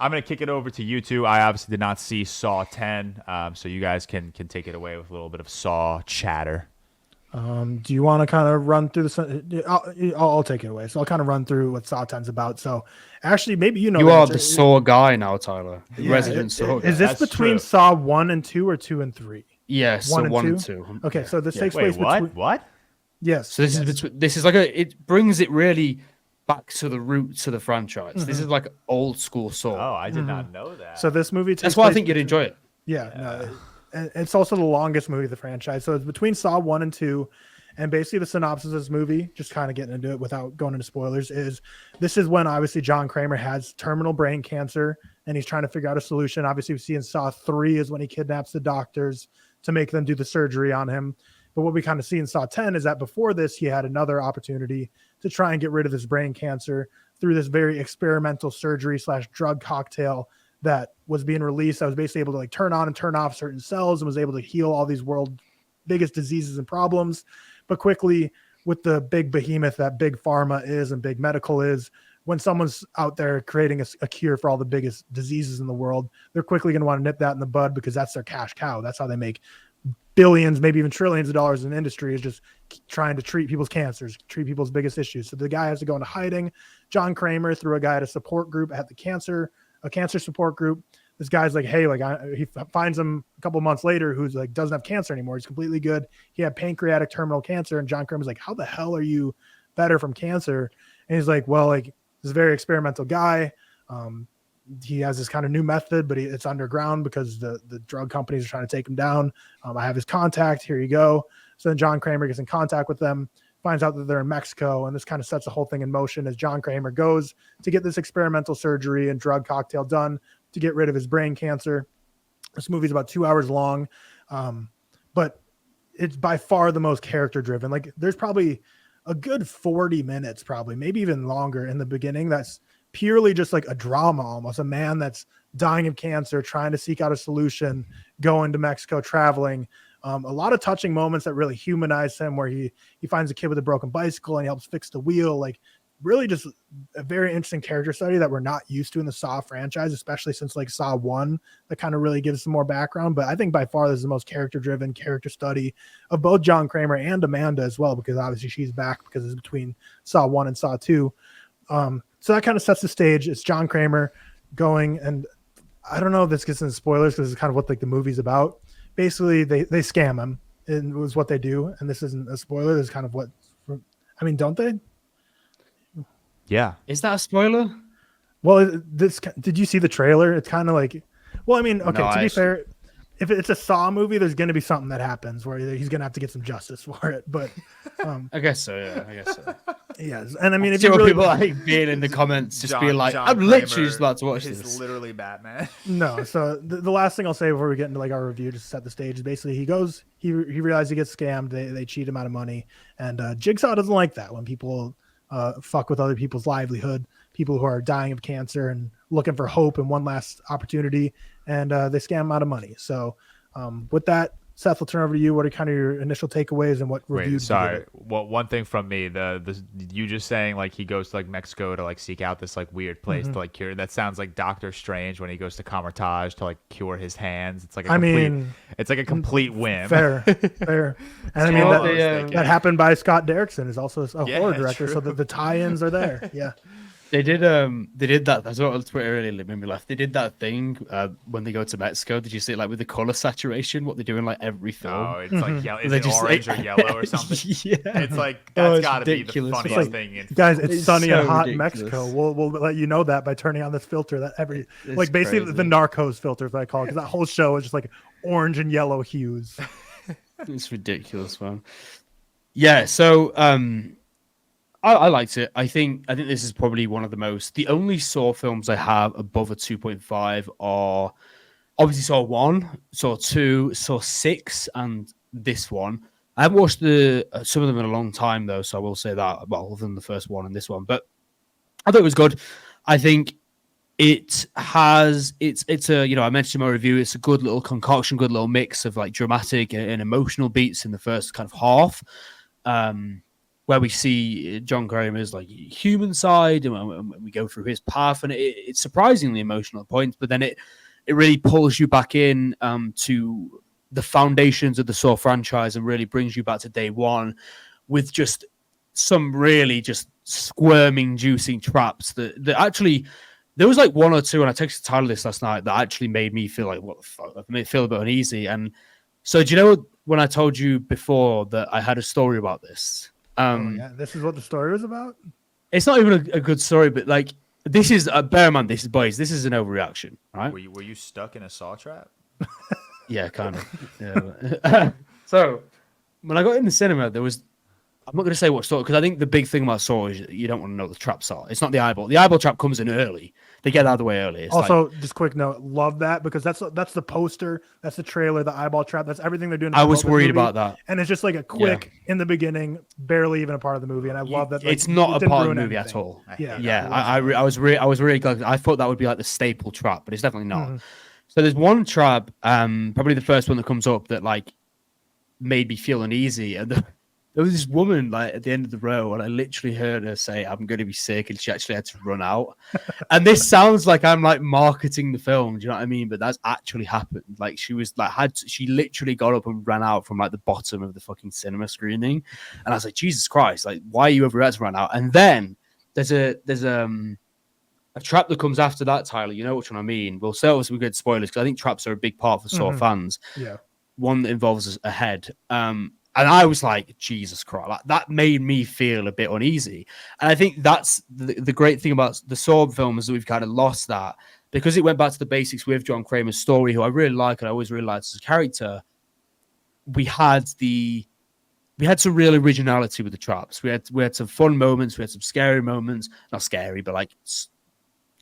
I'm going to kick it over to you two. I obviously did not see Saw 10, so you guys can take it away with a little bit of Saw chatter. Do you want to kind of run through the? I'll take it away. So I'll kind of run through what Saw 10's about. So actually, maybe you know. You are the Saw guy now, Tyler. Yeah, Resident Saw guy. Is this between true. Saw 1 and 2 or 2 and 3? Yes, One so and 1 and two? 2. Okay, so this takes Wait, place what? between. What? Yes. So this is like it brings it really back to the roots of the franchise. Mm-hmm. This is like old school Saw. Oh, I did not know that. So this movie. That's why I think you'd enjoy it. Yeah. No, it's also the longest movie of the franchise. So it's between Saw 1 and 2. And basically the synopsis of this movie, just kind of getting into it without going into spoilers, is this is when obviously John Kramer has terminal brain cancer and he's trying to figure out a solution. Obviously we see in Saw 3 is when he kidnaps the doctors to make them do the surgery on him. But what we kind of see in Saw 10 is that before this, he had another opportunity to try and get rid of his brain cancer through this very experimental surgery / drug cocktail that was being released. That was basically able to like turn on and turn off certain cells and was able to heal all these world biggest diseases and problems. But quickly, with the big behemoth that big pharma is and big medical is, when someone's out there creating a cure for all the biggest diseases in the world, they're quickly going to want to nip that in the bud because that's their cash cow. That's how they make billions, maybe even trillions of dollars in industry, is just trying to treat people's cancers, treat people's biggest issues. So the guy has to go into hiding. John Kramer, through a guy at a support group at a cancer support group. This guy's like, hey, he finds him a couple months later who's like, doesn't have cancer anymore. He's completely good. He had pancreatic terminal cancer. And John Kramer's like, how the hell are you better from cancer? And he's like, well, like, this very experimental guy. He has this kind of new method, but it's underground because the drug companies are trying to take him down. I have his contact. Here you go. So then John Kramer gets in contact with them, finds out that they're in Mexico. And this kind of sets the whole thing in motion as John Kramer goes to get this experimental surgery and drug cocktail done to get rid of his brain cancer. This movie is about 2 hours long, but it's by far the most character driven. Like there's probably a good 40 minutes, probably maybe even longer in the beginning. That's purely just like a drama, almost a man that's dying of cancer, trying to seek out a solution, going to Mexico, traveling. A lot of touching moments that really humanize him, where he finds a kid with a broken bicycle and he helps fix the wheel. Like really just a very interesting character study that we're not used to in the Saw franchise, especially since like Saw 1, that kind of really gives some more background. But I think by far this is the most character driven character study of both John Kramer and Amanda as well, because obviously she's back because it's between Saw 1 and Saw 2. So that kind of sets the stage. It's John Kramer going, and I don't know if this gets into spoilers because it's kind of what like the movie's about. Basically they scam him, and it was what they do. And this isn't a spoiler. This is kind of what, I mean, don't they? Yeah. Is that a spoiler? Well, did you see the trailer? It's kind of like, well, I mean, okay, No, to be fair, if it's a Saw movie, there's going to be something that happens where he's going to have to get some justice for it. But I guess so. Yeah, I guess so. yes, and I mean, if See you what really people like being in the comments, just being like, John "I'm literally Kramer just about to watch is this." literally Batman. no, so the last thing I'll say before we get into like our review, just to set the stage, is basically he realizes he gets scammed. They cheat him out of money, and Jigsaw doesn't like that when people fuck with other people's livelihood, people who are dying of cancer and looking for hope and one last opportunity, and they scam him out of money. So with that, Seth, we'll turn over to you. What are kind of your initial takeaways and what reviews? Sorry. Well, one thing from me, you just saying like he goes to like Mexico to like seek out this like weird place to like cure. That sounds like Doctor Strange when he goes to Carmitage to like cure his hands. It's like it's like a complete whim. Fair. And I mean that happened by Scott Derrickson, is also a horror director, true. so the tie-ins are there. Yeah. They did that. That's what on Twitter earlier made me laugh. They did that thing when they go to Mexico. Did you see it, like with the color saturation? What they do in like every film? Oh, it's like yellow. Is They it just, orange like, or yellow or something? Yeah. It's like that's got to be the ridiculous. funniest Like, thing. Guys, it's sunny so and hot in ridiculous. Mexico. We'll let you know that by turning on this filter that It's basically crazy. the Narcos filter, that I call it, because that whole show is just like orange and yellow hues. It's ridiculous, man. Yeah, so I liked it. I think this is probably one of the only Saw films I have above a 2.5 are obviously Saw 1, Saw 2, Saw 6, and this one. I haven't watched some of them in a long time though, so I will say that, well, other than the first one and this one. But I thought it was good. I think it's a, you know, I mentioned in my review, it's a good little concoction, good little mix of like dramatic and emotional beats in the first kind of half. where we see John Kramer's like human side, and we go through his path, and it's surprisingly emotional at points, but then it really pulls you back in to the foundations of the Saw franchise and really brings you back to day one with just some really just squirming, juicy traps that actually, there was like one or two, and I texted Tyler this last night, that actually made me feel like, what the fuck? It made me feel a bit uneasy. And so, do you know when I told you before that I had a story about this? This is what the story was about? It's not even a good story, but like, this is, bear in mind, this is an overreaction, right? Were you stuck in a Saw trap? Yeah, kind of. Yeah. So, when I got in the cinema, there was, I'm not going to say what Saw, because I think the big thing about Saw is you don't want to know what the traps are. It's not the eyeball. The eyeball trap comes in early. They get out of the way early. It's also, just quick note, love that, because that's the poster, that's the trailer, the eyeball trap, that's everything they're doing. I was worried about that. And it's just like a quick in the beginning, barely even a part of the movie. And I love that. Like, it's not a part of the movie at all. Yeah. I was really glad. I thought that would be like the staple trap, but it's definitely not. Mm-hmm. So there's one trap, probably the first one that comes up, that like made me feel uneasy. And there was this woman like at the end of the row, and I literally heard her say, "I'm going to be sick," and she actually had to run out. And this sounds like I'm like marketing the film, do you know what I mean? But that's actually happened. Like she was like she literally got up and ran out from like the bottom of the fucking cinema screening, and I was like, Jesus Christ, like why are you ever had to run out? And then there's a trap that comes after that, Tyler. You know which one I mean? We'll say some good spoilers, because I think traps are a big part for Saw fans. Yeah, one that involves a head. And I was like, Jesus Christ, like, that made me feel a bit uneasy. And I think that's the great thing about the Saw film, is that we've kind of lost that, because it went back to the basics with John Kramer's story, who I really like, and I always really liked as a character. We had some real originality with the traps. We had some fun moments. We had some scary moments. Not scary, but like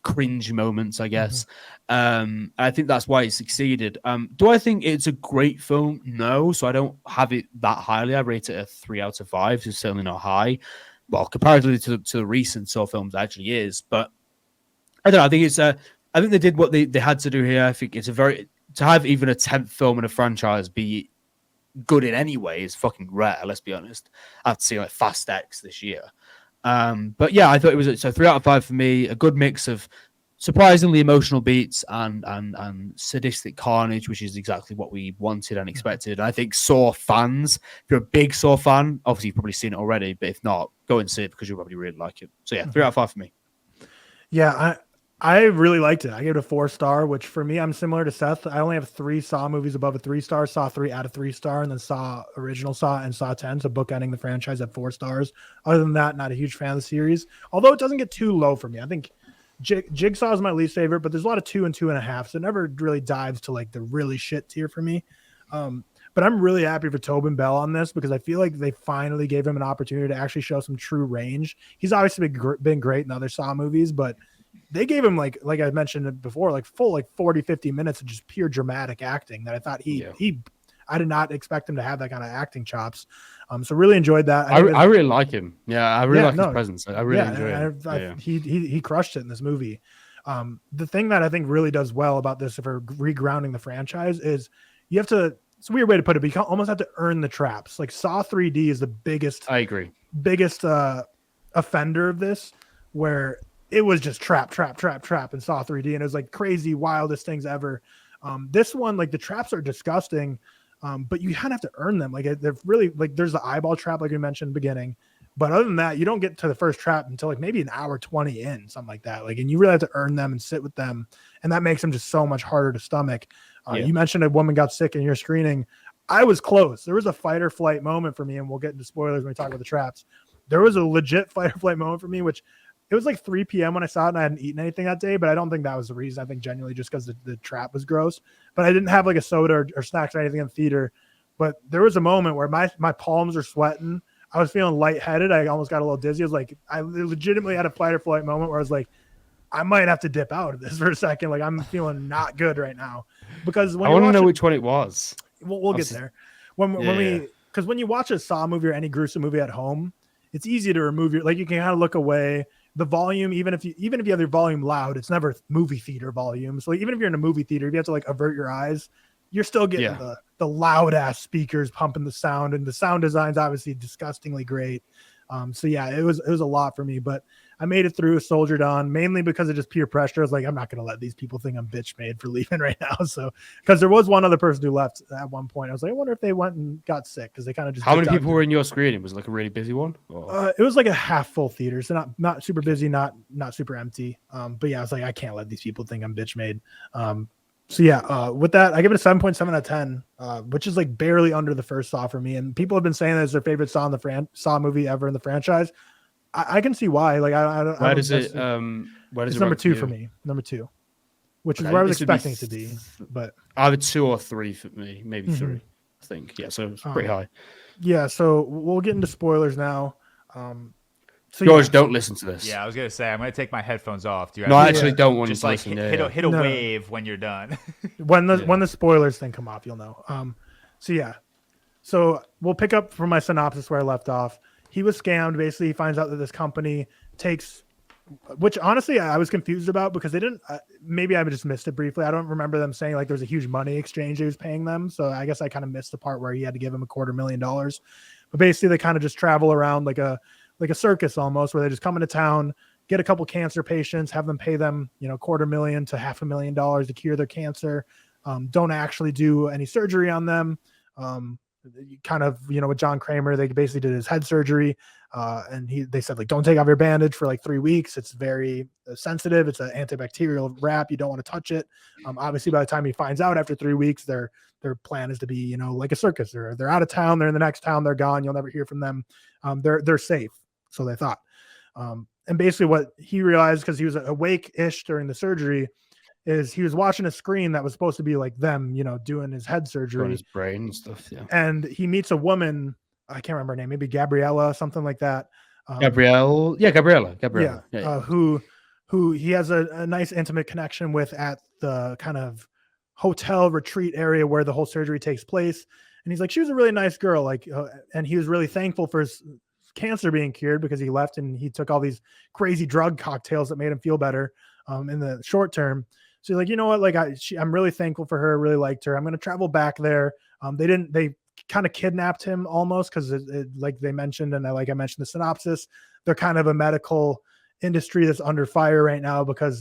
cringe moments, I guess. I think that's why it succeeded. Do I think it's a great film? No, so I don't have it that highly. I rate it a 3 out of 5, so it's certainly not high. Well, comparatively to the recent Saw films, it actually is. But I don't know. I think they did what they had to do here. I think it's to have even a 10th film in a franchise be good in any way is fucking rare. Let's be honest. I have to see like Fast X this year. But yeah, I thought it was 3 out of 5 for me. A good mix of surprisingly emotional beats and sadistic carnage, which is exactly what we wanted and expected. I think Saw fans, if you're a big Saw fan, obviously you've probably seen it already, but if not, go and see it, because you'll probably really like it. So yeah, 3 out of 5 for me. Yeah, I really liked it. I gave it a 4-star, which for me, I'm similar to Seth. I only have 3 Saw movies above a 3-star, Saw 3 out of 3-star, and then Saw Original Saw and Saw 10, so bookending the franchise at 4 stars. Other than that, not a huge fan of the series, although it doesn't get too low for me. I think Jigsaw is my least favorite, but there's a lot of 2 and 2.5, so it never really dives to like the really shit tier for me. But I'm really happy for Tobin Bell on this, because I feel like they finally gave him an opportunity to actually show some true range. He's obviously been great in other Saw movies, but they gave him like I mentioned before, like full like 40-50 minutes of just pure dramatic acting that I thought I did not expect him to have that kind of acting chops. So really enjoyed that. I really like him. Yeah, I really like his presence. I really enjoy it. He crushed it in this movie. The thing that I think really does well about this, if we're regrounding the franchise, is you have to, it's a weird way to put it, but you almost have to earn the traps. Like Saw 3D is the biggest, I agree, biggest offender of this, where it was just trap in Saw 3D, and it was like crazy, wildest things ever. This one, like the traps are disgusting, but you kind of have to earn them. Like they're really, like there's the eyeball trap, like we mentioned in the beginning, but other than that, you don't get to the first trap until like maybe an hour 20 in, something like that. Like, and you really have to earn them and sit with them, and that makes them just so much harder to stomach. You mentioned a woman got sick in your screening. I was close. There was a fight or flight moment for me, and we'll get into spoilers when we talk about the traps. There was a legit fight or flight moment for me, which it was like 3 p.m. when I saw it, and I hadn't eaten anything that day, but I don't think that was the reason. I think genuinely just because the trap was gross. But I didn't have like a soda or snacks or anything in the theater. But there was a moment where my palms are sweating. I was feeling lightheaded. I almost got a little dizzy. I legitimately had a fight or flight moment where I was like, I might have to dip out of this for a second. Like, I'm feeling not good right now. Because when I want to know which one it was. We'll get there. Because when you watch a Saw movie or any gruesome movie at home, it's easy to remove you can kind of look away. The volume, even if you have your volume loud, it's never movie theater volume. So even if you're in a movie theater, if you have to like avert your eyes, you're still getting the loud ass speakers pumping the sound, and the sound design's obviously disgustingly great. So yeah, it was a lot for me, but I made it through, soldiered on, mainly because of just peer pressure. I was like, I'm not going to let these people think I'm bitch made for leaving right now. So, because there was one other person who left at one point. I was like, I wonder if they went and got sick because they kind of just. How many people were in your screening? Was it like a really busy one? It was like a half full theater, so not super busy, not super empty. But yeah, I was like, I can't let these people think I'm bitch made. So yeah, with that, I give it a 7.7 out of 10, which is like barely under the first Saw for me. And people have been saying that it's their favorite Saw in the Saw movie ever in the franchise. I can see why. Like I don't. Where does it? It's number 2 for me. Number 2, which is where I was expecting it to be. But either 2 or 3 for me, maybe 3. I think. Yeah, so it's pretty high. Yeah, so we'll get into spoilers now. So George, don't listen to this. Yeah, I was gonna say I'm gonna take my headphones off. Do you I actually don't want just to like listen. hit a wave when you're done. when the spoilers thing come off, you'll know. So we'll pick up from my synopsis where I left off. He was scammed. Basically, he finds out that this company takes, which honestly I was confused about because they didn't. Maybe I just missed it briefly. I don't remember them saying like there's a huge money exchange he was paying them. So I guess I kind of missed the part where he had to give him $250,000. But basically, they kind of just travel around like a circus almost, where they just come into town, get a couple cancer patients, have them pay them, $250,000 to $500,000 to cure their cancer. Don't actually do any surgery on them. Kind of, with John Kramer, they basically did his head surgery. And they said, like, don't take off your bandage for like 3 weeks. It's very sensitive. It's an antibacterial wrap. You don't want to touch it. Obviously, by the time he finds out after 3 weeks, their plan is to be, like a circus. They're out of town. They're in the next town. They're gone. You'll never hear from them. They're safe. So they thought. And basically what he realized, because he was awake-ish during the surgery, is he was watching a screen that was supposed to be like them, doing his head surgery. On his brain and stuff, yeah. And he meets a woman, I can't remember her name, maybe Gabriella, something like that. Gabriella. Yeah. Who he has a nice intimate connection with at the kind of hotel retreat area where the whole surgery takes place. And he's like, she was a really nice girl. And he was really thankful for his cancer being cured because he left and he took all these crazy drug cocktails that made him feel better in the short term. So he's like, you know what? Like I'm really thankful for her. Really liked her. I'm going to travel back there. They kind of kidnapped him almost because like they mentioned, and I mentioned the synopsis, they're kind of a medical industry that's under fire right now because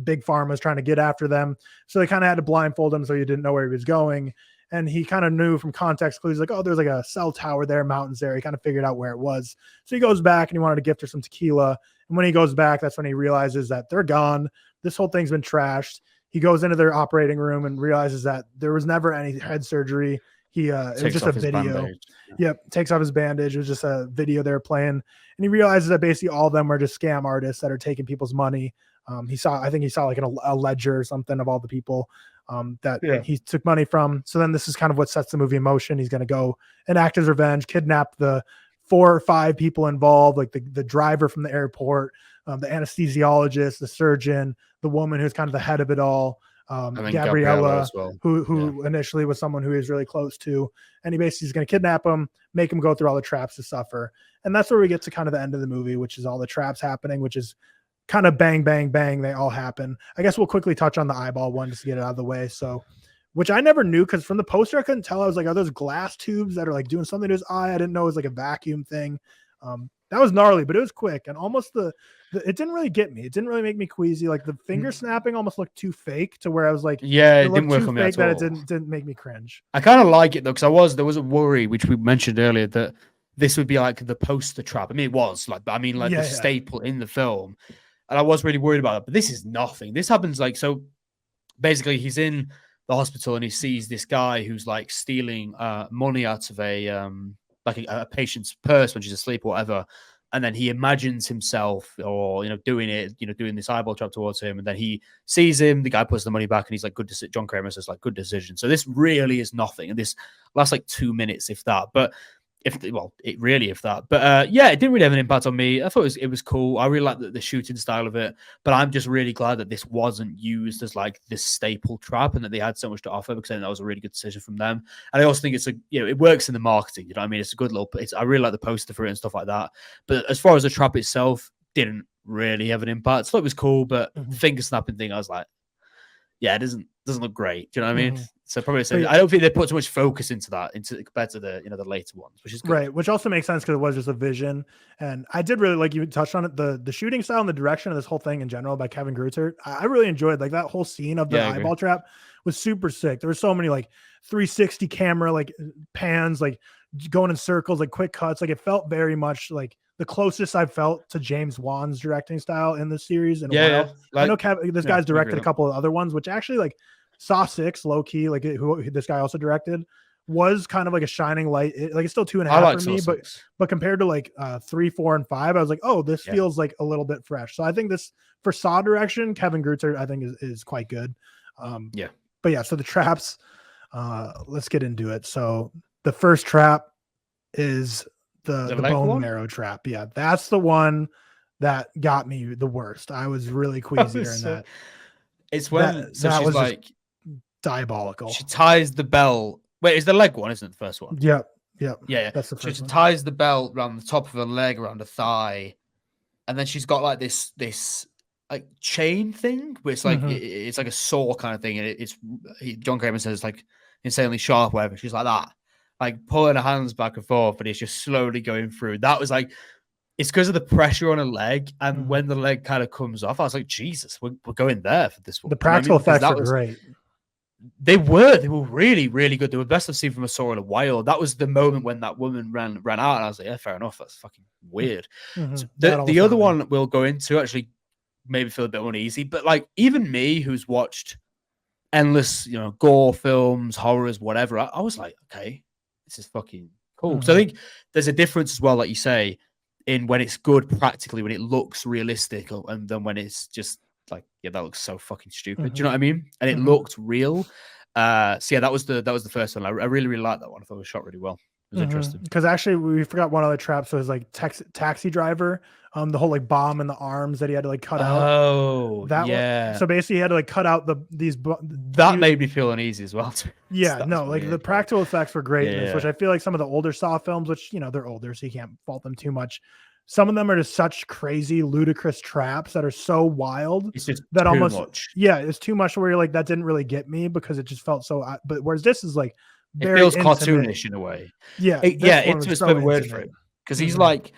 Big Pharma is trying to get after them. So they kind of had to blindfold him so he didn't know where he was going. And he kind of knew from context clues, like, oh, there's like a cell tower there, mountains there. He kind of figured out where it was. So he goes back and he wanted to gift her some tequila. And when he goes back, that's when he realizes that they're gone. This whole thing's been trashed. He goes into their operating room and realizes that there was never any head surgery. It was just a video. Yep. Takes off his bandage. It was just a video they were playing. And he realizes that basically all of them were just scam artists that are taking people's money. I think he saw like a ledger or something of all the people he took money from. So then this is kind of what sets the movie in motion. He's going to go and act as revenge, kidnap the 4 or 5 people involved, like the driver from the airport, the anesthesiologist, the surgeon, the woman who's kind of the head of it all, Gabriella as well. who initially was someone who he was really close to. And he basically is going to kidnap him, make him go through all the traps to suffer. And that's where we get to kind of the end of the movie, which is all the traps happening, which is kind of bang, bang, bang. They all happen. I guess we'll quickly touch on the eyeball one just to get it out of the way. So, which I never knew because from the poster, I couldn't tell. I was like, are those glass tubes that are like doing something to his eye? I didn't know it was like a vacuum thing. That was gnarly, but it was quick. And almost it didn't really get me. It didn't really make me queasy. Like the finger snapping almost looked too fake to where I was like, yeah, it didn't work on me at all. It didn't make me cringe. I kind of like it though, because there was a worry, which we mentioned earlier, that this would be like the poster trap. I mean, it was like the staple in the film. And I was really worried about it, but this is nothing. This happens so basically he's in the hospital and he sees this guy who's like stealing money out of a patient's purse when she's asleep or whatever. And then he imagines himself or, doing this eyeball trap towards him. And then he sees him, the guy puts the money back and he's like, good decision. John Kramer says like, good decision. So this really is nothing. And this lasts like 2 minutes, if that, but it didn't really have an impact on me. I thought it was cool. I really like the shooting style of it, but I'm just really glad that this wasn't used as like this staple trap and that they had so much to offer, because I think that was a really good decision from them. And I also think it works in the marketing. You know what I mean? It's a good little. I really like the poster for it and stuff like that. But as far as the trap itself, didn't really have an impact. So it was cool, but the finger snapping thing, I was like, it doesn't look great. Do you know what I mean? Mm-hmm. So probably I don't think they put too much focus into that compared to the the later ones, which is good. Right, which also makes sense because it was just a vision. And I did really like, you touched on it, the shooting style and the direction of this whole thing in general by Kevin Grutert. I really enjoyed like that whole scene of the eyeball trap was super sick. There were so many like 360 camera like pans, like going in circles, like quick cuts. Like it felt very much like the closest I've felt to James Wan's directing style in the series in a while. Yeah. Like, I know this guy's directed a couple of other ones, which actually like Saw 6, low key, like who this guy also directed, was kind of like a shining light. Like it's still 2.5 for me, but compared to like 3, 4, and 5, I was like, oh, this feels like a little bit fresh. So I think this for Saw direction, Kevin Grutert, I think is quite good. But yeah, so the traps, let's get into it. So the first trap is the bone marrow trap. Yeah, that's the one that got me the worst. I was really queasy during that. It's when that was like diabolical. She ties the bell. Wait, is the leg one, isn't it, the first one? Yep. Yeah. That's the first she one. ties the belt around the top of her leg, around her thigh, and then she's got like this like chain thing, where it's like it's like a saw kind of thing, and John Kramer says it's like insanely sharp, whatever. She's like that, like pulling her hands back and forth, but it's just slowly going through. That was like, it's because of the pressure on her leg, and when the leg kind of comes off, I was like, Jesus, we're going there for this one. The practical effects were great. They were really, really good. They were the best I've seen from a Saw in a while. That was the moment when that woman ran out, and I was like, yeah, fair enough. That's fucking weird. So the other one we'll go into actually maybe feel a bit uneasy, but like even me, who's watched endless, gore films, horrors, whatever, I was like, okay, this is fucking cool. So I think there's a difference as well, like you say, in when it's good practically, when it looks realistic, and then when it's just like, yeah, that looks so fucking stupid. Do you know what I mean? And it looked real. So yeah, that was the first one. I really, really liked that one. I thought it was shot really well. It was interesting. Because actually we forgot one other trap. So it was like Taxi Driver, the whole like bomb in the arms that he had to like cut out. Oh, that yeah. one. So basically he had to like cut out that made me feel uneasy as well too. Yeah, no, like weird. The practical effects were great in this, which I feel like some of the older Saw films, which they're older, so you can't fault them too much. Some of them are just such crazy, ludicrous traps that are so wild that almost much. Yeah, it's too much. Where you're like, that didn't really get me because it just felt so. But whereas this is like, very it feels cartoonish in a way. Yeah, it's a good word for it, because he's like,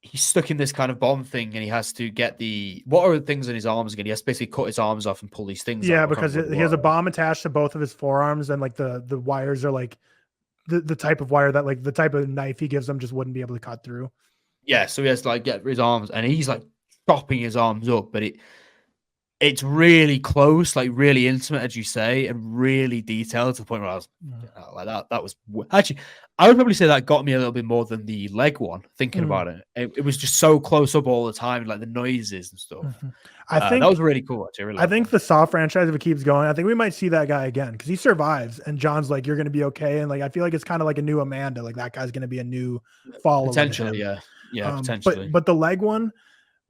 he's stuck in this kind of bomb thing, and he has to get what are the things in his arms again? He has to basically cut his arms off and pull these things. Yeah, because he has a bomb attached to both of his forearms, and like the wires are like the type of wire that like the type of knife he gives them just wouldn't be able to cut through. Yeah, so he has to like get his arms, and he's like chopping his arms up, but it's really close, like really intimate, as you say, and really detailed to the point where I was like that. That was actually, I would probably say that got me a little bit more than the leg one. Thinking about it, it was just so close up all the time, like the noises and stuff. I think that was really cool. Actually, I think the Saw franchise, if it keeps going, I think we might see that guy again because he survives, and John's like, "You're going to be okay," and like I feel like it's kind of like a new Amanda. Like that guy's going to be a new follower. Potentially, yeah, potentially. But the leg one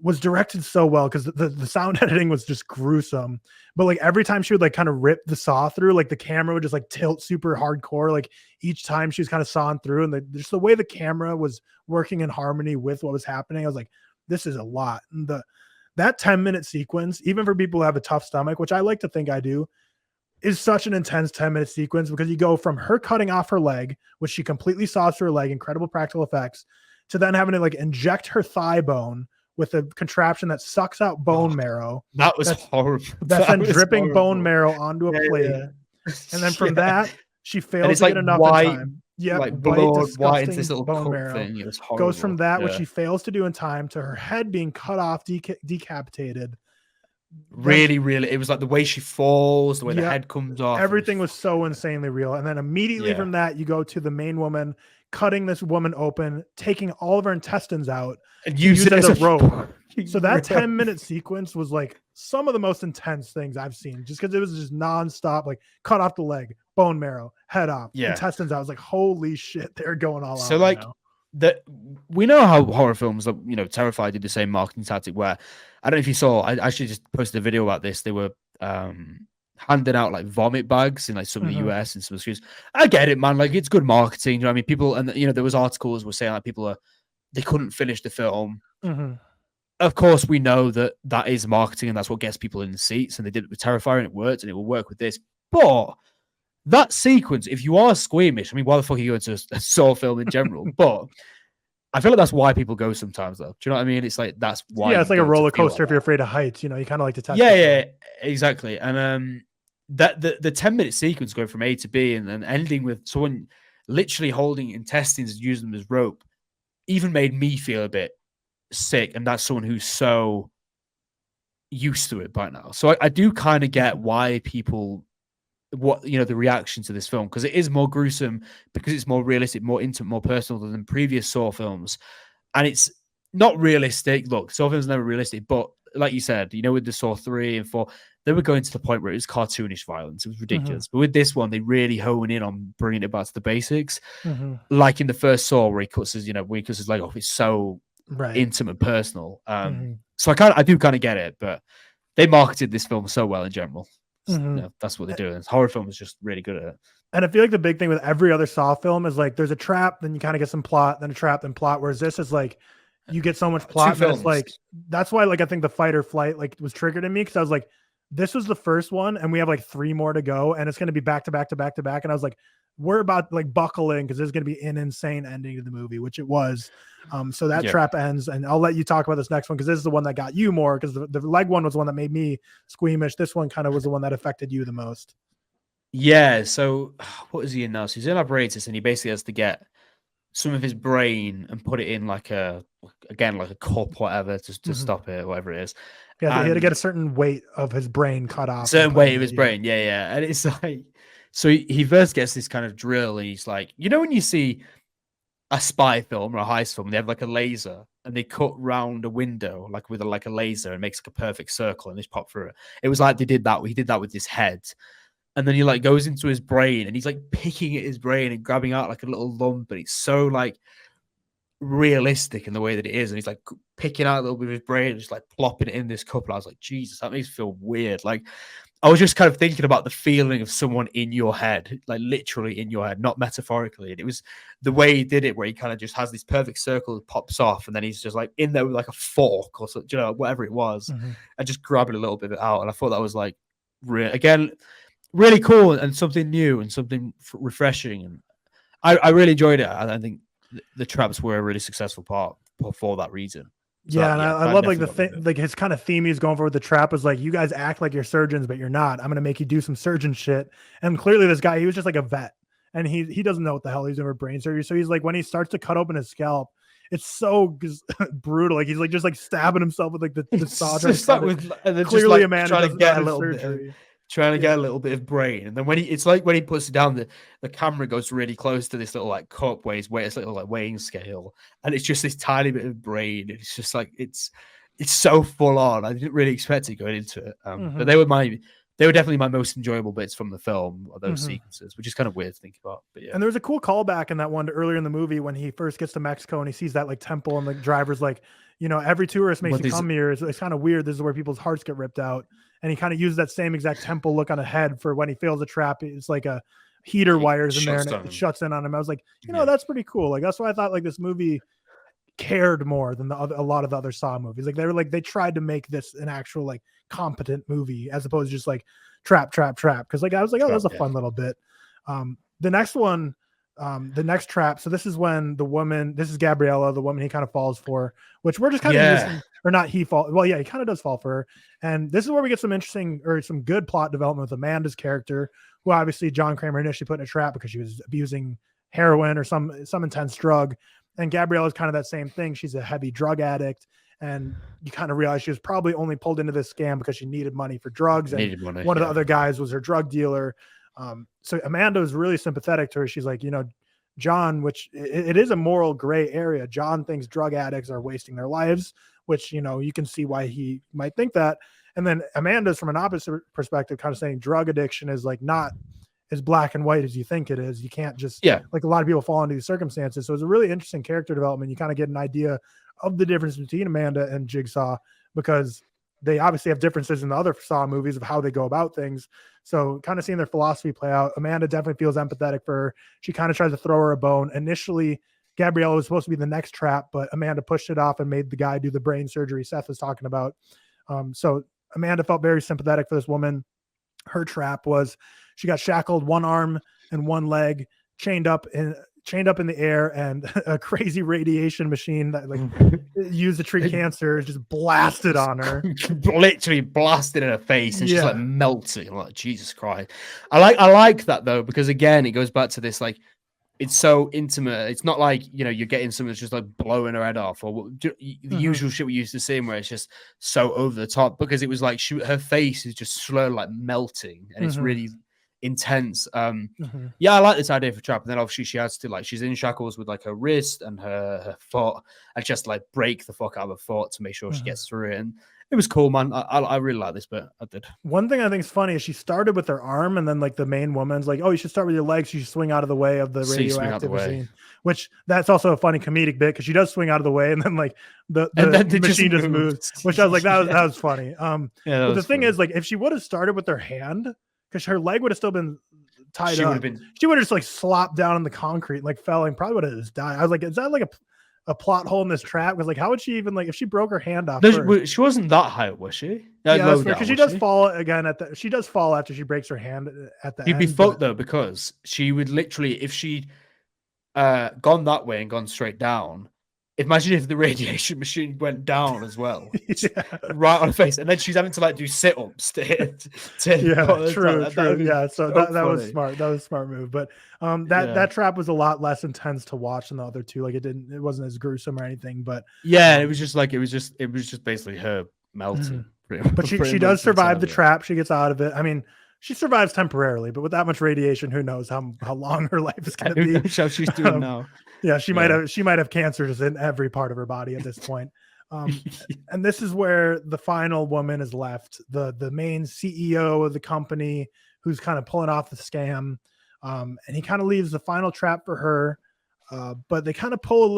was directed so well because the sound editing was just gruesome. But like every time she would like kind of rip the saw through, like the camera would just like tilt super hardcore. Like each time she was kind of sawing through, and just the way the camera was working in harmony with what was happening, I was like, this is a lot. And that 10-minute sequence, even for people who have a tough stomach, which I like to think I do, is such an intense 10-minute sequence because you go from her cutting off her leg, which she completely saws through her leg, incredible practical effects, to then having to like inject her thigh bone with a contraption that sucks out bone marrow. That was horrible. That's then dripping bone marrow onto a plate. Yeah. And then from that, she fails to get enough in time. Yeah, like white into this little bone marrow thing. It was horrible. Goes from that, which she fails to do in time, to her head being cut off, decapitated. Really, it was like the way she falls, the way the head comes off. Everything was so insanely real. And then immediately from that, you go to the main woman cutting this woman open, taking all of her intestines out, and use it as a rope. So that 10-minute sequence was like some of the most intense things I've seen, just because it was just nonstop, like cut off the leg, bone marrow, head off, intestines out. I was like, holy shit, they're going all out. So like we know how horror films, Terrified did the same marketing tactic where, I don't know if you saw, I actually just posted a video about this. They were handing out like vomit bags in like some of the US and some schools. I get it, man. Like it's good marketing. You know what I mean? People, and there was articles were saying like they couldn't finish the film of course, we know that is marketing and that's what gets people in the seats. And they did it with Terrifier and it worked, and it will work with this. But that sequence, if you are squeamish, I mean, why the fuck are you going to a Saw film in general? But I feel like that's why people go sometimes, though. Do you know what I mean? It's like that's why. Yeah, it's like a roller coaster if you're afraid of heights. You kind of like to test. Yeah, exactly. And that the 10-minute sequence going from A to B and then ending with someone literally holding intestines and using them as rope even made me feel a bit sick. And that's someone who's so used to it by now. So I do kind of get why people, the reaction to this film, because it is more gruesome, because it's more realistic, more intimate, more personal than previous Saw films. And it's not realistic. Look, Saw films are never realistic, but like you said, with the Saw 3 and 4, they were going to the point where it was cartoonish violence. It was ridiculous. But with this one, they really hone in on bringing it back to the basics. Like in the first Saw, where he cuts his leg off. It's so intimate, personal. So I do kind of get it, but they marketed this film so well in general. That's what they're doing. Horror film is just really good at it. And I feel like the big thing with every other Saw film is like there's a trap, then you kind of get some plot, then a trap, then plot. Whereas this is like you get so much plot that it's like that's why I think the fight or flight was triggered in me, because I was like, this was the first one and we have 3 more to go and it's going to be back to back to back to back. And I was like, we're about buckle in because there's going to be an insane ending to the movie, which it was. So that trap ends, and I'll let you talk about this next one because this is the one that got you more, because the leg one was the one that made me squeamish. This one kind of was the one that affected you the most. Yeah. So what is he in now? So he's in apparatus, and he basically has to get some of his brain and put it in like a cup, whatever, to stop it, whatever it is. Yeah, he had to get a certain weight of his brain cut off. Certain weight of his brain. Yeah. And it's like, so he first gets this kind of drill, and he's like, when you see a spy film or a heist film, they have a laser and they cut round a window with a laser and makes a perfect circle and they just pop through it. It was like he did that with his head. And then he goes into his brain and he's picking at his brain and grabbing out a little lump, and it's so realistic in the way that it is. And he's picking out a little bit of his brain and just plopping it in this cup. And I was like, Jesus, that makes me feel weird. I was just kind of thinking about the feeling of someone in your head, literally in your head, not metaphorically. And it was the way he did it, where he kind of just has this perfect circle that pops off, and then he's just in there with a fork or something, whatever it was, and just grabbing a little bit of it out. And I thought that was really cool and something new and something refreshing. And I really enjoyed it. I think the traps were a really successful part for that reason. So, and I love the thing, his kind of theme he's going for with the trap is you guys act like you're surgeons, but you're not. I'm going to make you do some surgeon shit. And clearly this guy, he was just a vet, and he doesn't know what the hell he's doing with brain surgery. So he's when he starts to cut open his scalp, it's so brutal. He's just stabbing himself with the saw. Clearly a man trying to get a little surgery. Trying to get a little bit of brain, and then when he puts it down, the camera goes really close to this little cup where he's it's little weighing scale, and it's just this tiny bit of brain. It's just it's so full on. I didn't really expect it going into it, but they were definitely my most enjoyable bits from the film, or those sequences, which is kind of weird to think about. But yeah, and there was a cool callback in that one to earlier in the movie when he first gets to Mexico and he sees that temple, and the driver's every tourist makes you come here. It's kind of weird. This is where people's hearts get ripped out. And he kind of uses that same exact temple look on a head for when he fails a trap. It's a heater wires in there and it shuts in on him. I was like, that's pretty cool. That's why I thought this movie cared more than a lot of the other Saw movies. They tried to make this an actual competent movie as opposed to just trap. Because I was like, oh, that's a fun little bit. The next one, the next trap. So this is when this is Gabriella, the woman he kind of falls for, which we're just kind of using. Or not he fall. Well, yeah, he kind of does fall for her. And this is where we get some interesting or some good plot development with Amanda's character, who obviously John Kramer initially put in a trap because she was abusing heroin or some intense drug. And Gabrielle is kind of that same thing. She's a heavy drug addict. And you kind of realize she was probably only pulled into this scam because she needed money for drugs. And one of the other guys was her drug dealer. So Amanda was really sympathetic to her. She's like, John, which it is a moral gray area. John thinks drug addicts are wasting their lives, which, you can see why he might think that. And then Amanda's from an opposite perspective, kind of saying drug addiction is not as black and white as you think it is. You can't just, a lot of people fall into these circumstances. So it's a really interesting character development. You kind of get an idea of the difference between Amanda and Jigsaw, because they obviously have differences in the other Saw movies of how they go about things. So kind of seeing their philosophy play out. Amanda definitely feels empathetic for her. She kind of tries to throw her a bone. Initially, Gabriella was supposed to be the next trap, but Amanda pushed it off and made the guy do the brain surgery Seth was talking about. So Amanda felt very sympathetic for this woman. Her trap was she got shackled, one arm and one leg, chained up in the air, and a crazy radiation machine that like used to treat cancer just blasted on her. Literally blasted in her face, and she's like melting. I'm like, Jesus Christ. I like that though, because again, it goes back to this, like, it's so intimate. It's not like, you know, you're getting someone that's just like blowing her head off, or the usual shit we used to see, where it's just so over the top, because it was like her face is just slowly like melting, and it's really intense. Yeah, I like this idea for trap. And then obviously she has to, like, she's in shackles with like her wrist and her foot, and just like break the fuck out of her foot to make sure she gets through it. And it was cool, man. I really like this bit. I did. One thing I think is funny is she started with her arm, and then like the main woman's like, oh, you should start with your legs. You should swing out of the way of the radioactive machine. Which that's also a funny comedic bit, because she does swing out of the way, and then like the machine just moves. Which I was like, that was funny. But the thing is, like, if she would have started with her hand, because her leg would have still been tied up, she would have just like slopped down on the concrete, like fell, and probably would have just died. I was like, is that like a plot hole in this trap? Because like, how would she even, like, if she broke her hand off? She wasn't that high, was she? Yeah, because she does fall again she does fall after she breaks her hand at the end. You'd be fucked though, because she would literally, if she'd gone that way and gone straight down, imagine if the radiation machine went down as well, right on her face, and then she's having to like do sit-ups to true. Yeah, so that was smart. That was a smart move. But that trap was a lot less intense to watch than the other two. Like, it wasn't as gruesome or anything. But it was just basically her melting. But she does survive the trap. She gets out of it. I mean, she survives temporarily, but with that much radiation, who knows how long her life is going to be? Who knows how she's doing now? Yeah, she might have cancers in every part of her body at this point. And this is where the final woman is left, the main CEO of the company, who's kind of pulling off the scam. And he kind of leaves the final trap for her. But they kind of pull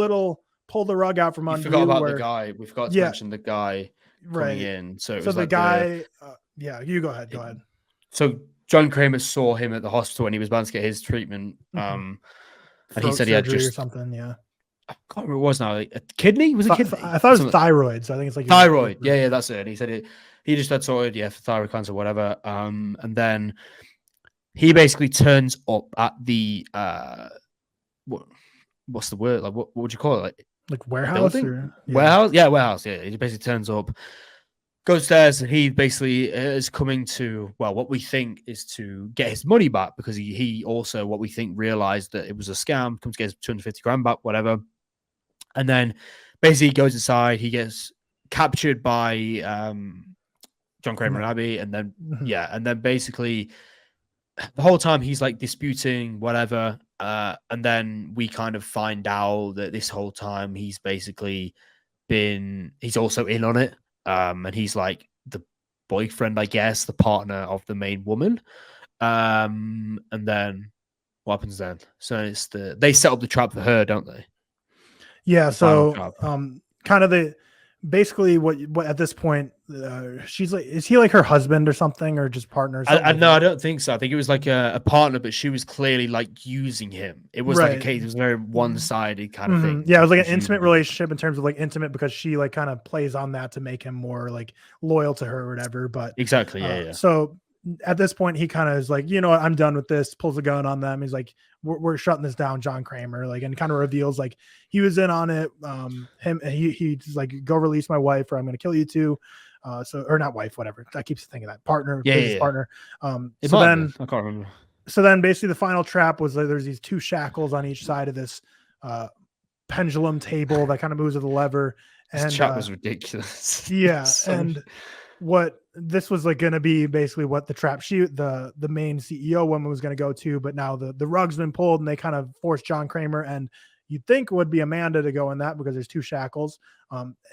the rug out from under. We forgot about the guy. We forgot to mention the guy coming in. So the like guy, you go ahead. Go ahead. So John Kramer saw him at the hospital when he was about to get his treatment. And he said he had just or something. Yeah, I can't remember what it was now. Like a kidney? Was it kidney? I thought it was thyroid. So I think it's like thyroid. Yeah, that's it. And he said he just had thyroid, for thyroid cancer, whatever. And then he basically turns up at the what's the word? Like what would you call it? Like warehouse? Warehouse? Yeah, warehouse. Yeah, he basically turns up, goes upstairs, and he basically is coming to, well, what we think is to get his money back, because he also, what we think, realized that it was a scam, comes to get his 250 grand back, whatever. And then basically he goes inside, he gets captured by John Kramer and Abby, and then and then basically the whole time he's like disputing whatever, and then we kind of find out that this whole time he's basically he's also in on it. And he's like the boyfriend, I guess, the partner of the main woman. And then what happens then? So they set up the trap for her, don't they? Yeah. So kind of basically what at this point she's like, is he like her husband or something, or just partner? No, I don't think so. I think it was like a partner, but she was clearly like using him. It was like a case. It was a very one-sided kind of thing. Yeah, it was like an intimate relationship in terms of like intimate, because she like kind of plays on that to make him more like loyal to her or whatever. But exactly, yeah. So at this point, he kind of is like, you know what, I'm done with this. Pulls a gun on them. He's like, we're shutting this down, John Kramer. Like, and kind of reveals like he was in on it. He's like, go release my wife, or I'm going to kill you too. Or not wife, whatever. I keep thinking that partner, partner. So then I can't remember. So then basically the final trap was like, there's these two shackles on each side of this pendulum table that kind of moves with the lever. And this trap was ridiculous. Yeah. And what this was like going to be basically what the trap the main CEO woman was going to go to, but now the rug's been pulled, and they kind of forced John Kramer and you'd think it would be Amanda to go in that, because there's two shackles.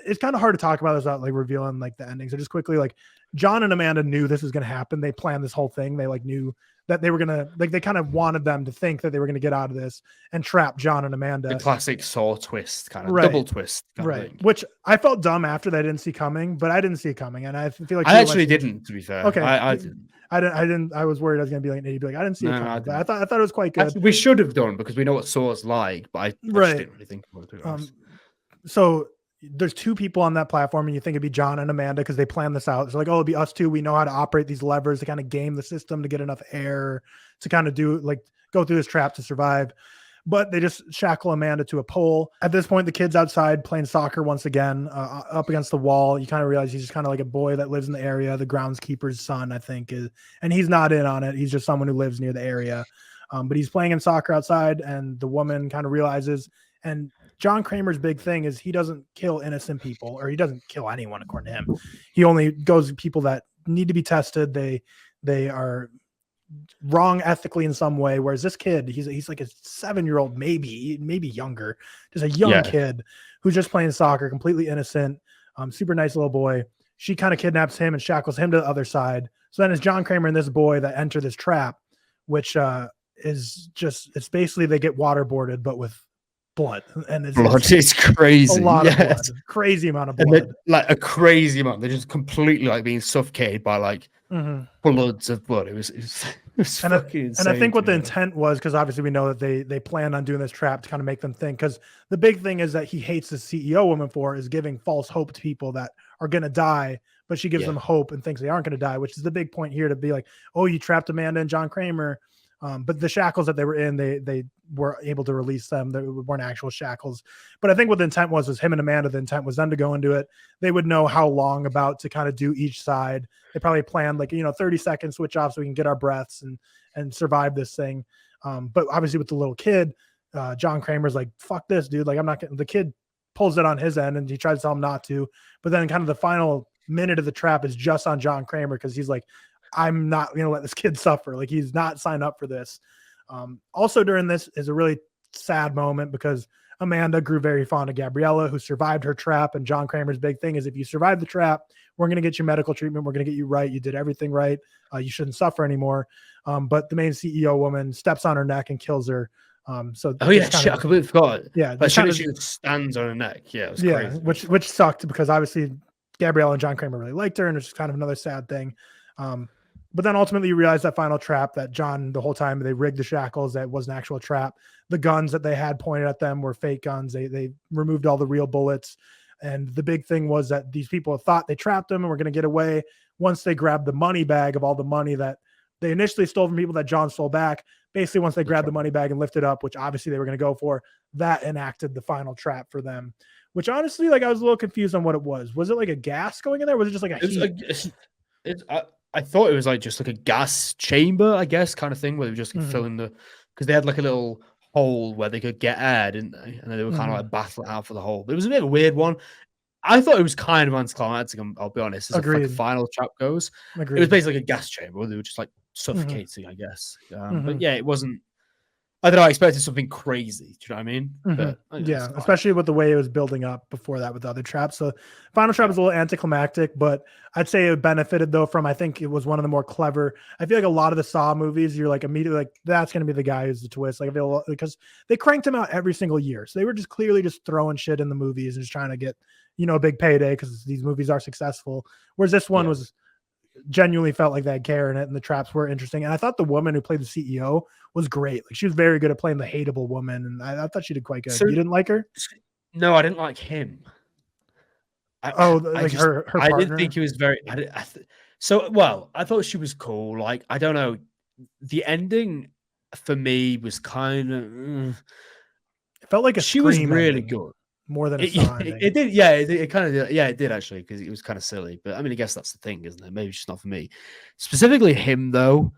It's kind of hard to talk about without like revealing like the ending. So just quickly, like John and Amanda knew this was going to happen. They planned this whole thing. They like knew that they were going to, like, they kind of wanted them to think that they were going to get out of this and trap John and Amanda. The classic Saw twist, kind of double twist. Right. Which I felt dumb after that I didn't see coming, but I didn't see it coming. And I feel like I actually didn't, to be fair. Okay. I didn't. I was worried I was going to be like an idiot. Be like, I didn't see it coming. But I thought it was quite good. Actually, we should have done, because we know what Saw's like, but I just didn't really think about it. So there's two people on that platform, and you think it'd be John and Amanda because they planned this out. It's like, oh, it'd be us two. We know how to operate these levers to kind of game the system to get enough air to kind of go through this trap to survive. But they just shackle Amanda to a pole. At this point, the kid's outside playing soccer once again, up against the wall. You kind of realize he's just kind of like a boy that lives in the area. The groundskeeper's son, I think, and he's not in on it. He's just someone who lives near the area. But he's playing in soccer outside, and the woman kind of realizes, and John Kramer's big thing is he doesn't kill innocent people, or he doesn't kill anyone according to him. He only goes to people that need to be tested. They are wrong ethically in some way. Whereas this kid, he's like a 7-year-old, maybe younger, just a young kid who's just playing soccer, completely innocent, super nice little boy. She kind of kidnaps him and shackles him to the other side. So then it's John Kramer and this boy that enter this trap, which it's basically they get waterboarded, but with blood, and it's crazy. A lot of blood, crazy amount of blood, like a crazy amount. They're just completely like being suffocated by like floods of blood. It was fucking insane. And I think what the intent was, because obviously we know that they planned on doing this trap to kind of make them think, because the big thing is that he hates the CEO woman for is giving false hope to people that are going to die, but she gives them hope and thinks they aren't going to die, which is the big point here, to be like, oh, you trapped Amanda and John Kramer. But the shackles that they were in, they were able to release them. They weren't actual shackles. But I think what the intent was him and Amanda, the intent was them to go into it. They would know how long about to kind of do each side. They probably planned 30 seconds switch off so we can get our breaths and survive this thing. But obviously with the little kid, John Kramer's like, fuck this, dude. Like, I'm not getting, the kid pulls it on his end and he tries to tell him not to. But then kind of the final minute of the trap is just on John Kramer, because he's like, I'm not going to let this kid suffer. Like, he's not signed up for this. Also during this is a really sad moment, because Amanda grew very fond of Gabriella, who survived her trap. And John Kramer's big thing is, if you survive the trap, we're going to get you medical treatment. We're going to get you right. You did everything right. You shouldn't suffer anymore. But the main CEO woman steps on her neck and kills her. I completely forgot. Yeah. But she stands on her neck. Yeah. It was crazy. Which sucked, because obviously Gabriella and John Kramer really liked her, and it's just kind of another sad thing. But then ultimately you realize that final trap that John, the whole time they rigged the shackles, that was an actual trap. The guns that they had pointed at them were fake guns. They removed all the real bullets. And the big thing was that these people thought they trapped them and were going to get away once they grabbed the money bag of all the money that they initially stole from people that John stole back. Basically, once they grabbed the money bag and lifted up, which obviously they were going to go for, that enacted the final trap for them. Which honestly, I was a little confused on what it was. Was it like a gas going in there? Was it just like a heat? I thought it was just like a gas chamber, I guess, kind of thing, where they were just filling because they had like a little hole where they could get air, didn't they? And then they were kind of like battling out for the hole. But it was a bit of a weird one. I thought it was kind of anticlimactic, I'll be honest, as the final trap goes. Agreed. It was basically like a gas chamber where they were just like suffocating, I guess. But yeah, it wasn't. I don't know. I expected something crazy. Do you know what I mean? But, yeah, especially with the way it was building up before that with the other traps. So final trap was a little anticlimactic, but I'd say it benefited though from, I think it was one of the more clever. I feel like a lot of the Saw movies, you're like immediately like, that's going to be the guy who's the twist. Like, because they cranked him out every single year. So they were just clearly just throwing shit in the movies and just trying to get, a big payday because these movies are successful. Whereas this one was genuinely felt like they had care in it, and the traps were interesting. And I thought the woman who played the CEO was great. Like, she was very good at playing the hateable woman, and I thought she did quite good. So, you didn't like her? No, I didn't like him. Her partner? I didn't think he was very. I thought she was cool. Like, I don't know, the ending for me was kind of. It felt like she was really good. More than it did, yeah. It kind of did, yeah. It did actually, because it was kind of silly. But I mean, I guess that's the thing, isn't it? Maybe it's just not for me. Specifically, him though,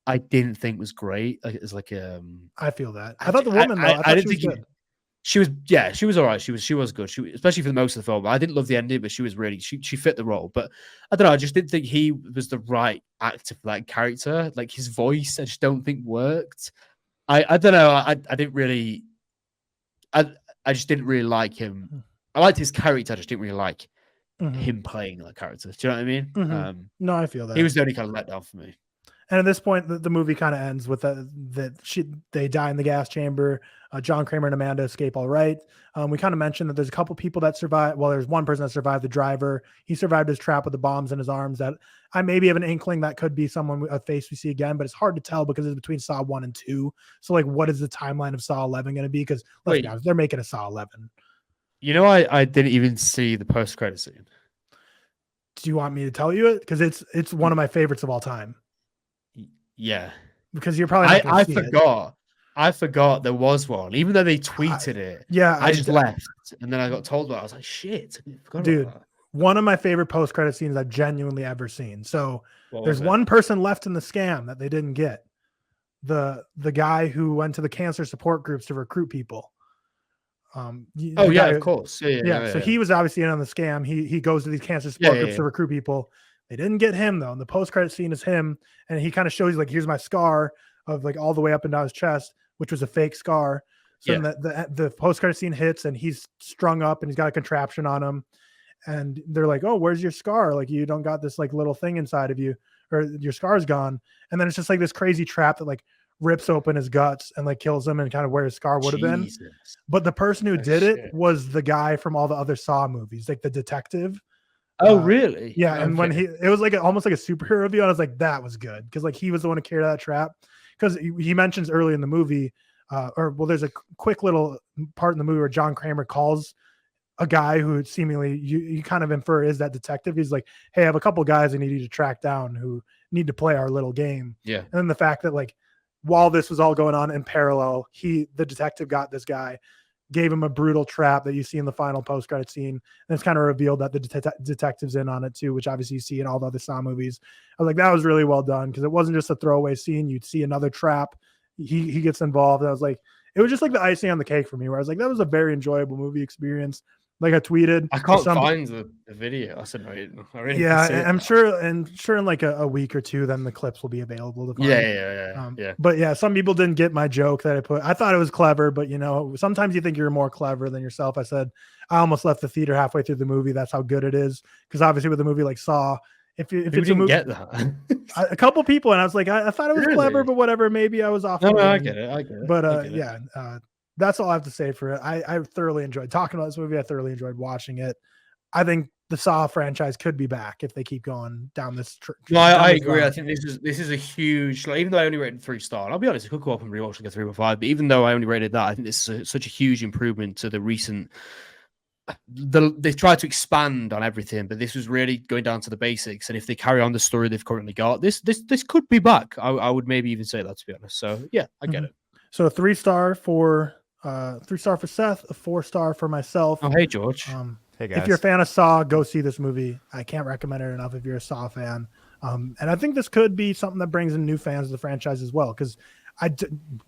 I didn't think was great. Like, it's like I feel that. I thought the woman. I didn't think she was. Yeah, she was all right. She was good. Especially for the most of the film. I didn't love the ending, but she was really. She fit the role. But I don't know. I just didn't think he was the right actor for that character. Like, his voice, I just don't think worked. I don't know. I didn't really. I just didn't really like him. I liked his character. I just didn't really like him playing that character. Do you know what I mean? No, I feel that. He was the only kind of letdown for me. And at this point, the movie kind of ends with they die in the gas chamber. John Kramer and Amanda escape all right. We kind of mentioned that there's a couple people that survive. Well, there's one person that survived, the driver. He survived his trap with the bombs in his arms. That I maybe have an inkling that could be someone, a face we see again, but it's hard to tell because it's between Saw 1 and 2. So, like, what is the timeline of Saw 11 going to be? Because let's be honest, they're making a Saw 11. You know, I didn't even see the post-credit scene. Do you want me to tell you it? Because it's one of my favorites of all time. Yeah, because you're probably not I forgot. I forgot there was one, even though they tweeted it. Yeah, I just left, and then I got told about it. I was like, "Shit, dude!" One of my favorite post-credit scenes I've genuinely ever seen. So there's one person left in the scam that they didn't get. The guy who went to the cancer support groups to recruit people. Of course. Yeah. So he was obviously in on the scam. He goes to these cancer support groups to recruit people. They didn't get him though. And the post-credit scene is him, and he kind of shows you like, here's my scar of like all the way up and down his chest, which was a fake scar. So the post-credit scene hits, and he's strung up, and he's got a contraption on him, and they're like, "Oh, where's your scar? Like, you don't got this like little thing inside of you, or your scar's gone." And then it's just like this crazy trap that like rips open his guts and like kills him, and kind of where his scar would have been. But the person who did it was the guy from all the other Saw movies, like the detective. Oh, really? Yeah. Okay. And when it was like almost like a superhero review, I was like, that was good. Because like he was the one who carried that trap. Because he mentions early in the movie, there's a quick little part in the movie where John Kramer calls a guy who seemingly you kind of infer is that detective. He's like, "Hey, I have a couple guys I need you to track down who need to play our little game." Yeah. And then the fact that like while this was all going on in parallel, the detective got this guy, gave him a brutal trap that you see in the final post-credit scene. And it's kind of revealed that the detective's in on it too, which obviously you see in all the other Saw movies. I was like, that was really well done, because it wasn't just a throwaway scene. You'd see another trap. He gets involved. And I was like, it was just like the icing on the cake for me, where I was like, that was a very enjoyable movie experience. Like I tweeted, I can't find the video. I said, no, I really I'm sure in like a week or two, then the clips will be available to find. Yeah. But yeah, some people didn't get my joke that I put. I thought it was clever, but you know, sometimes you think you're more clever than yourself. I said I almost left the theater halfway through the movie. That's how good it is. Because obviously with a movie like Saw, if it's a movie, get that. A couple people, and I was like, I thought it was clever, but whatever. Maybe I was off. No, I get it. But that's all I have to say for it. I thoroughly enjoyed talking about this movie. I thoroughly enjoyed watching it. I think the Saw franchise could be back if they keep going down this. I agree. I think this is a huge. Like, even though I only rated 3-star, and I'll be honest, I could go up and rewatch like a 3 or 5. But even though I only rated that, I think this is such a huge improvement to the recent. They've tried to expand on everything, but this was really going down to the basics. And if they carry on the story they've currently got, this could be back. I would maybe even say that, to be honest. So yeah, I get it. So a 3-star for 3-star for Seth, a 4-star for myself. Oh, hey George. Hey guys. If you're a fan of Saw, go see this movie. I can't recommend it enough if you're a Saw fan. And I think this could be something that brings in new fans to the franchise as well. Because I'm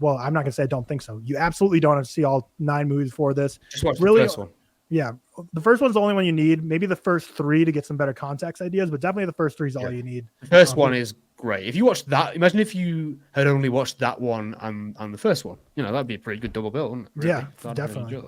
not gonna say I don't think so. You absolutely don't have to see all 9 movies for this. Just watch the first one. Yeah, the first one's the only one you need. Maybe the first 3 to get some better context ideas, but definitely the first 3 is all you need. The first one is great. If you watch that, imagine if you had only watched that one and the first one. You know, that'd be a pretty good double bill, wouldn't it? Really? Yeah, definitely.